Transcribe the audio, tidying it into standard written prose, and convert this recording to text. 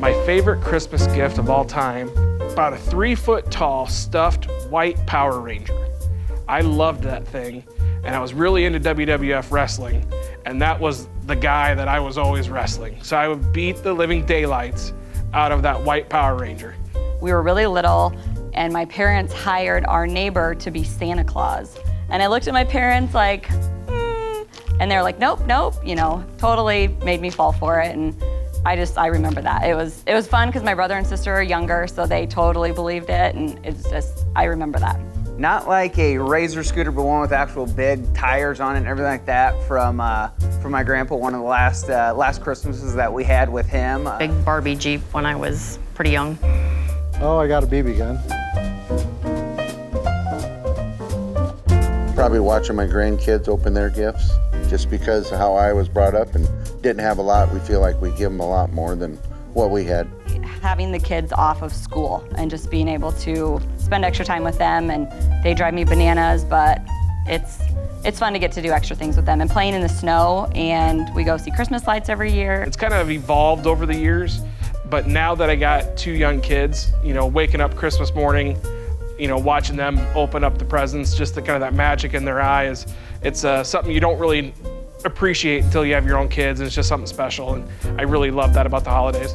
My favorite Christmas gift of all time, about a 3-foot tall stuffed white Power Ranger. I loved that thing, and I was really into WWF wrestling, and that was the guy that I was always wrestling. So I would beat the living daylights out of that white Power Ranger. We were really little, and my parents hired our neighbor to be Santa Claus. And I looked at my parents like, and they were like, nope, nope, totally made me fall for it. And I remember that. It was fun because my brother and sister are younger, so they totally believed it, and I remember that. Not like a Razor scooter, but one with actual big tires on it and everything like that from my grandpa, one of the last Christmases that we had with him. Big Barbie Jeep when I was pretty young. Oh, I got a BB gun. Probably watching my grandkids open their gifts, just because of how I was brought up and didn't have a lot. We feel like we give them a lot more than what we had. Having the kids off of school and just being able to spend extra time with them, and they drive me bananas, but it's fun to get to do extra things with them, and playing in the snow, and we go see Christmas lights every year. It's kind of evolved over the years, but now that I got 2 young kids, waking up Christmas morning, watching them open up the presents, just the kind of that magic in their eyes, it's something you don't really appreciate until you have your own kids, and it's just something special, and I really love that about the holidays.